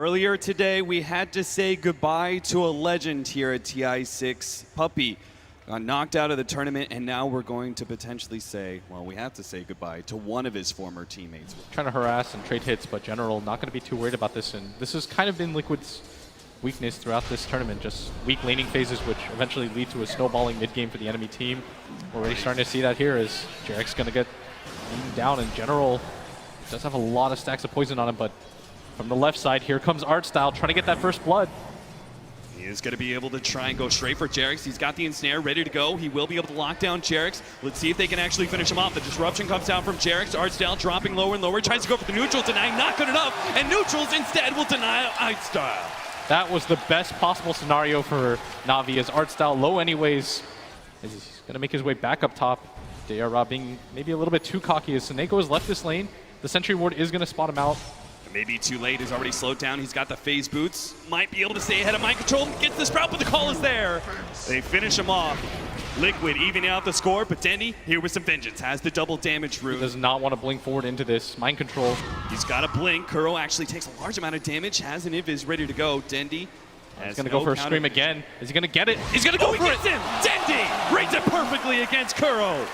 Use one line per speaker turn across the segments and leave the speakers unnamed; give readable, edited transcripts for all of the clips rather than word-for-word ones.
Earlier today, we had to say goodbye to a legend here at TI6. Puppy got knocked out of the tournament, and now we're going to potentially say, well, we have to say goodbye to one of his former teammates.
Trying to harass and trade hits, but General not going to be too worried about this. And this has kind of been Liquid's weakness throughout this tournament, just weak laning phases, which eventually lead to a snowballing mid-game for the enemy team. We're already starting to see that here as Jarek's going to get beaten down, and General does have a lot of stacks of poison on him, but from the left side, here comes Artstyle trying to get that first blood.
He is going to be able to try and go straight for Jarex. He's got the ensnare ready to go. He will be able to lock down Jarex. Let's see if they can actually finish him off. The disruption comes down from Jarex. Artstyle dropping lower and lower. Tries to go for the neutral, denying, not good enough. And neutrals instead will deny Artstyle.
That was the best possible scenario for NAVI, as Artstyle low anyways. He's going to make his way back up top. JR being maybe a little bit too cocky as Seneko has left this lane. The sentry ward is going to spot him out.
Maybe too late. He's already slowed down. He's got the phase boots. Might be able to stay ahead of mind control. Gets the sprout, but the call is there. They finish him off. Liquid evening out the score, but Dendi here with some vengeance. Has the double damage route.
He does not want to blink forward into this. Mind control.
He's got a blink. Kuro actually takes a large amount of damage. Has an invis ready to go. Dendi
he's going to go for a scream again. Is he going to get it? He's going to go for it.
Him. Dendi reads it perfectly against Kuro.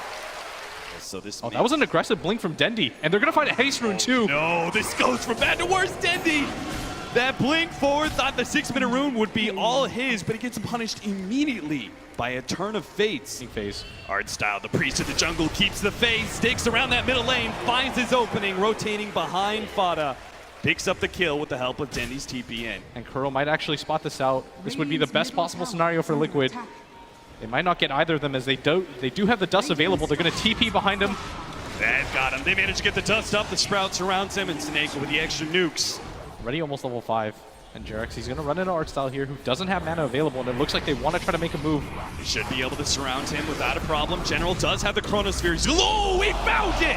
So this
that was an aggressive blink from Dendi, and they're going to find a haste rune too.
No, this goes from bad to worse. Dendi, that blink forward, thought the 6-minute rune would be all his, but he gets punished immediately by a turn of fates.
Phase.
Artstyle, the priest of the jungle, keeps the phase, stakes around that middle lane, finds his opening, rotating behind Fada. Picks up the kill with the help of Dendi's TPN.
And Kuro might actually spot this out. This would be the best possible scenario for Liquid. They might not get either of them, as they do have the dust available. They're going to TP behind him.
They've got him. They managed to get the dust up. The sprout surrounds him, and Seneko with the extra nukes.
Already almost level 5. And Jarex, he's going to run into Artstyle here, who doesn't have mana available, and it looks like they want to try to make a move.
They should be able to surround him without a problem. General does have the Chronosphere. Oh, he found it!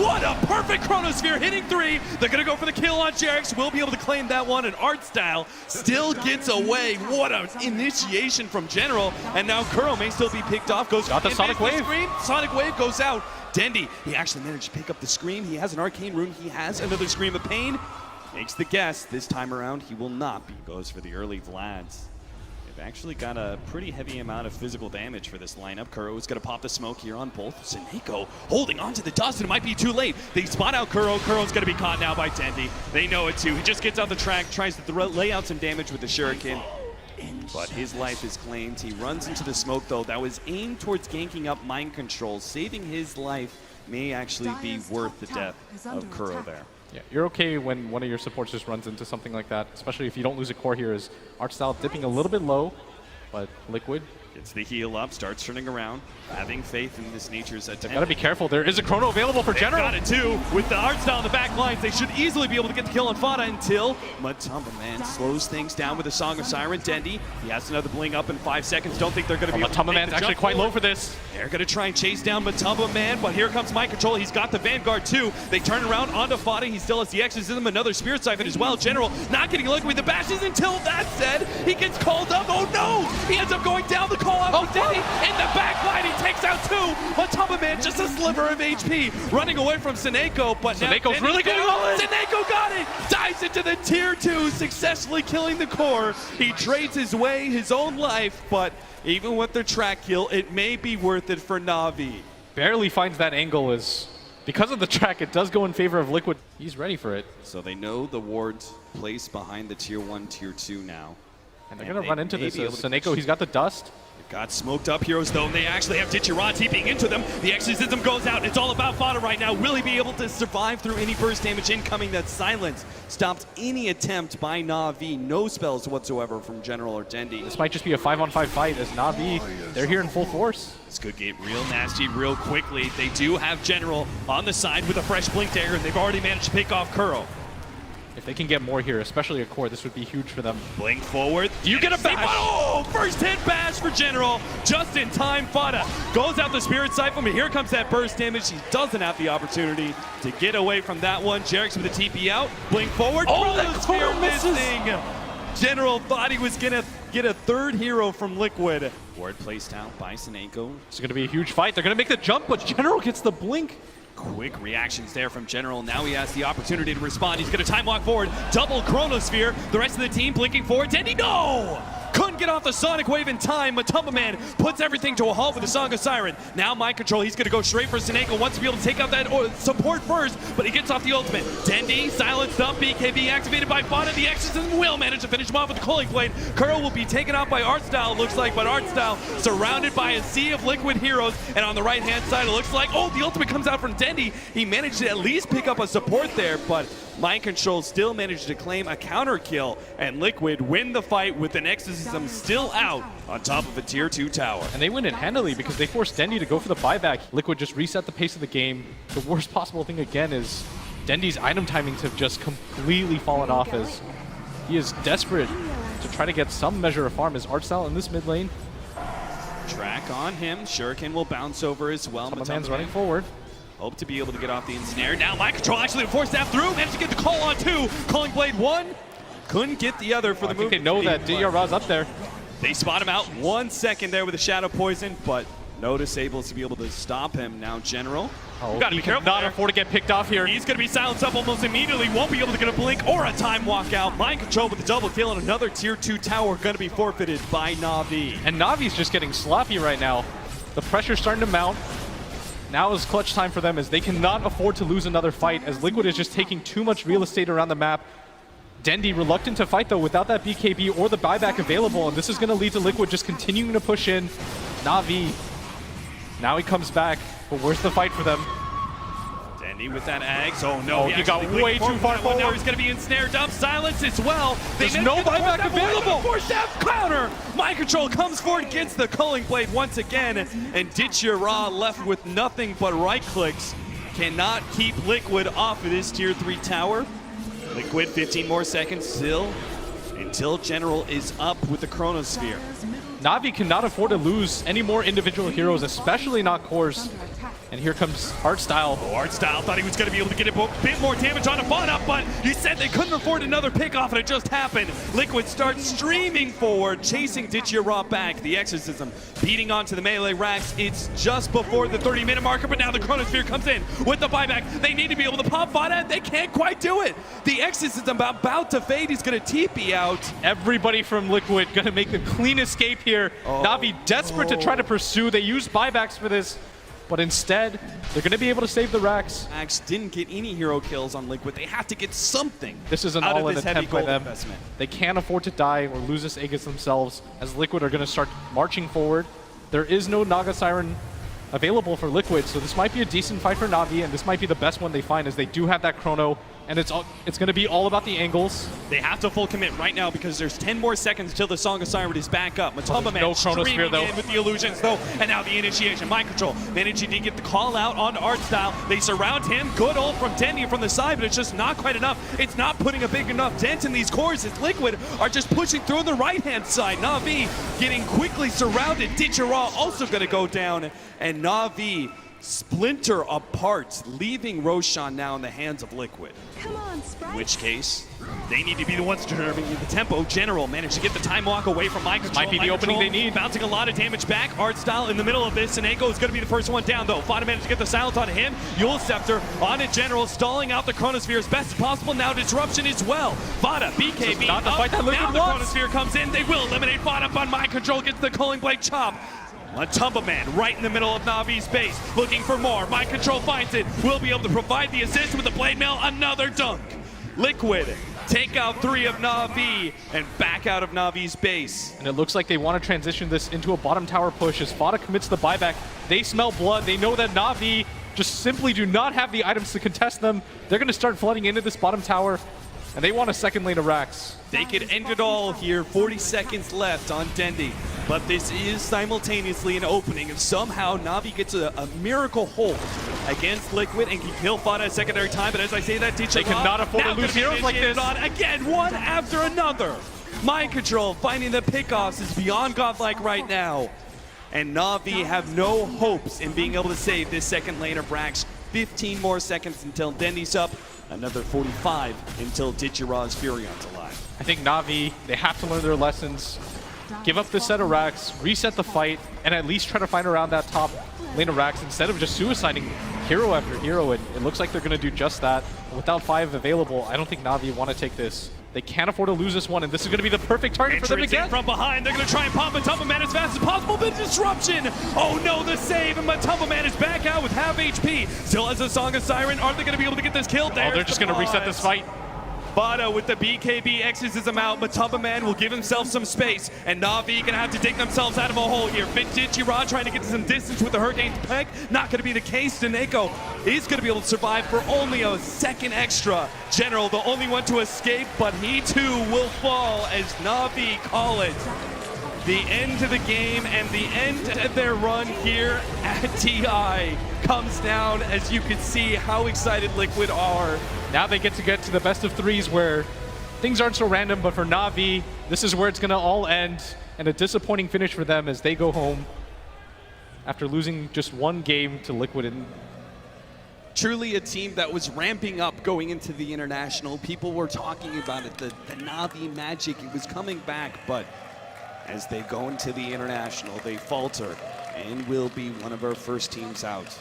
What a perfect Chronosphere, hitting 3. They're going to go for the kill on Jarex. Will be able to claim that one, and Artstyle still gets away. What an initiation from General. And now Kuro may still be picked off.
Got the Sonic Wave.
Sonic Wave goes out. Dendi, he actually managed to pick up the Scream. He has an Arcane Rune. He has another Scream of Pain. Makes the guess. This time around, he will not be. Goes for the early Vlads. They've actually got a pretty heavy amount of physical damage for this lineup. Kuro is going to pop the smoke here on both. Seneko holding onto the dust, and it might be too late. They spot out Kuro. Kuro's going to be caught now by Dendi. They know it too. He just gets out the track, tries to lay out some damage with the Shuriken. But his life is claimed. He runs into the smoke, though. That was aimed towards ganking up mind control. Saving his life may actually be worth the death of Kuro there.
Yeah, you're okay when one of your supports just runs into something like that, especially if you don't lose a core here, as Artstyle dipping a little bit low, but Liquid
gets the heal up, starts turning around, having faith in this nature's attempt.
Gotta be careful. There is a chrono available for General.
Got it too. With the Artstyle in the back lines, they should easily be able to get the kill on Fada until Matumba Man slows things down with a Song of Siren. Dendi, he has another bling up in 5 seconds. Don't think they're going to be able to
Matumba Man's actually quite low for this.
They're going to try and chase down Matumba Man, but here comes Mind Control. He's got the Vanguard too. They turn around onto Fada. He still has the Exorcism, another Spirit Siphon as well. General not getting lucky with the bashes until that said, he gets called up. Oh no! He ends up going down the call out with Dendi. In the back line, he takes out 2. Matumba Man, just a sliver of HP, running away from Seneko, but
Seneko's really going all in.
Seneko got it! Dives into the tier 2, successfully killing the core. He trades his way, his own life, but even with the track kill, it may be worth it for NAVI.
Barely finds that angle, as because of the track, it does go in favor of Liquid. He's ready for it.
So they know the ward's placed behind the tier 1, tier 2 now.
And they're going to run into this. Seneko, he's got the dust.
Got smoked up heroes though, and they actually have Ditchira TPing into them. The Exorcism goes out. It's all about Fada right now. Will he be able to survive through any burst damage incoming? That silence stopped any attempt by NAVI. No spells whatsoever from General or Dendi.
This might just be a 5-on-5 fight, as NAVI, they're here in full force.
This could get real nasty real quickly. They do have General on the side with a fresh blink dagger, and they've already managed to pick off Kuro.
If they can get more here, especially a core, this would be huge for them.
Blink forward. You get a bash. Oh, first hit bash for General. Just in time, Fada goes out the Spirit Siphon, but here comes that burst damage. He doesn't have the opportunity to get away from that one. Jarex with the TP out. Blink forward.
Oh, that core
missing. General thought he was going to get a third hero from Liquid. Ward placed out by Seneko.
It's going to be a huge fight. They're going to make the jump, but General gets the blink.
Quick reactions there from General. Now he has the opportunity to respond. He's going to time walk forward. Double Chronosphere. The rest of the team blinking forward. Dendi, no! Couldn't get off the Sonic Wave in time. Matumba Man puts everything to a halt with the Song of Siren. Now mind control. He's going to go straight for Seneko. Wants to be able to take out that support first, but he gets off the ultimate. Dendi, silenced up. BKB activated by Fana. The Exorcism will manage to finish him off with the Cooling Blade. Kuro will be taken out by Artstyle, looks like, but Artstyle surrounded by a sea of liquid heroes. And on the right-hand side, it looks like, oh, the ultimate comes out from Dendi. He managed to at least pick up a support there, but Mind Control still managed to claim a counter kill, and Liquid win the fight with an Exorcism still out on top of a Tier 2 tower.
And they win it handily because they forced Dendi to go for the buyback. Liquid just reset the pace of the game. The worst possible thing again is Dendi's item timings have just completely fallen off as he is desperate to try to get some measure of farm as Artstyle in this mid lane.
Track on him. Shuriken will bounce over as well.
Man's running forward.
Hope to be able to get off the ensnare. Now Mind Control actually forced that through. Managed to get the call on 2. Calling Blade 1. Couldn't get the other for the move.
I think they know that DR's up there.
They spot him out 1 second there with a Shadow Poison, but Notice able to be able to stop him. Now General.
Oh,
gotta be careful.
Not afford to get picked off here.
He's going to be silenced up almost immediately. Won't be able to get a blink or a time walkout. Mind Control with the double kill, and another Tier 2 tower going to be forfeited by NAVI.
And NAVI's just getting sloppy right now. The pressure's starting to mount. Now is clutch time for them as they cannot afford to lose another fight as Liquid is just taking too much real estate around the map. Dendi reluctant to fight though without that BKB or the buyback available, and this is going to lead to Liquid just continuing to push in. NAVI, now he comes back, but where's the fight for them?
Dendi with that Ags. Oh no,
he got way too far forward.
Now he's going to be ensnared up, silenced as well.
There's no buyback available.
Force staff counter. Mind Control comes forward, gets the Culling Blade once again, and Ditchira left with nothing but right clicks. Cannot keep Liquid off of this Tier 3 tower. Liquid 15 more seconds still until General is up with the Chronosphere.
NAVI cannot afford to lose any more individual heroes, especially not cores. And here comes Artstyle.
Oh, Artstyle thought he was going to be able to get a bit more damage on Ivana, but he said they couldn't afford another pickoff, and it just happened. Liquid starts streaming forward, chasing Ditchira back. The Exorcism beating onto the melee racks. It's just before the 30-minute marker, but now the Chronosphere comes in with the buyback. They need to be able to pop Vana. They can't quite do it. The Exorcism about to fade. He's going to TP out.
Everybody from Liquid going to make the clean escape here. NAVI desperate to try to pursue. They use buybacks for this. But instead, they're going to be able to save the racks.
Max didn't get any hero kills on Liquid. They have to get something.
This is an all-in attempt by them. They can't afford to die or lose this Aegis themselves, as Liquid are going to start marching forward. There is no Naga Siren available for Liquid, so this might be a decent fight for NAVI, and this might be the best one they find, as they do have that Chrono, and it's going to be all about the angles.
They have to full commit right now because there's 10 more seconds until the Song of Siren is back up. Matumba Man
no Chronosphere though.
In with the illusions though, and now the initiation. Mind Control managing to get the call out on Artstyle. They surround him. Good ult from Dendi from the side, but it's just not quite enough. It's not putting a big enough dent in these cores as Liquid are just pushing through on the right-hand side. NAVI getting quickly surrounded. Ditchira also going to go down, and NAVI splinter apart, leaving Roshan now in the hands of Liquid.
Come on, Sprite.
In which case, they need to be the ones determining the tempo. General managed to get the time walk away from Mind Control.
Might be the opening they need.
Bouncing a lot of damage back. Artstyle in the middle of this. Seneko is going to be the first one down, though. Fana managed to get the silence on him. Yule Scepter on it. General stalling out the Chronosphere as best as possible. Now Disruption as well. Fana, BKB
not the fight that Liquid
now the
wants.
Chronosphere comes in. They will eliminate Fana, but Mind Control gets the Culling Blade chop. Matumba Man right in the middle of Navi's base, looking for more. Mind Control finds it. Will be able to provide the assist with the Blade Mail. Another dunk. Liquid take out 3 of NAVI and back out of Navi's base.
And it looks like they want to transition this into a bottom tower push as Fana commits the buyback. They smell blood. They know that NAVI just simply do not have the items to contest them. They're going to start flooding into this bottom tower, and they want a second lane of racks.
They could end it all here. 40 seconds left on Dendi. But this is simultaneously an opening. If somehow NAVI gets a miracle hold against Liquid and can kill Fana a secondary time, but as I say that, Ditchira,
they cannot afford to lose heroes like this.
Again, one after another. Mind Control finding the pickoffs is beyond godlike right now. And NAVI have no hopes in being able to save this second lane of racks. 15 more seconds until Dendi's up. Another 45 until Ditchira's Furion's alive.
I think NAVI, they have to learn their lessons. Give up the set of racks, reset the fight, and at least try to find around that top lane of racks instead of just suiciding hero after hero, and it looks like they're going to do just that. Without 5 available, I don't think Navi want to take this. They can't afford to lose this one, and this is going to be the perfect target for them to
Entrance in
get.
from behind. They're going to try and pop Matumba Man as fast as possible, but disruption! Oh no, the save, and Matumba Man is back out with half HP. Still has a Song of Siren. Are they going to be able to get this kill?
Oh, they're just going to reset this fight.
Bada with the BKB exorcism out. Matumba Man will give himself some space, and Navi gonna have to dig themselves out of a hole here. Vintage Rod trying to get some distance with the Hurricane's Peg. Not gonna be the case. Deneko is gonna be able to survive for only a second extra. General, the only one to escape, but he too will fall as Navi call it. The end of the game and the end of their run here at TI comes down as you can see how excited Liquid are.
Now they get to the best of 3s where things aren't so random, but for Navi, this is where it's going to all end, and a disappointing finish for them as they go home after losing just 1 game to Liquid.
Truly a team that was ramping up going into the international. People were talking about it, the Navi magic, it was coming back, but as they go into the international, they falter and will be one of our first teams out.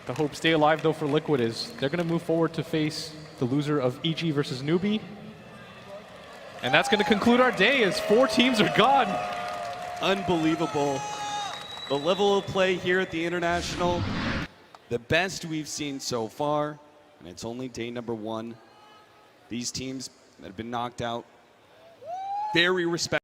The hope stay alive, though, for Liquid is they're going to move forward to face the loser of EG versus Newbie. And that's going to conclude our day as 4 teams are gone.
Unbelievable. The level of play here at the International, the best we've seen so far, and it's only day number 1. These teams that have been knocked out, very respectful.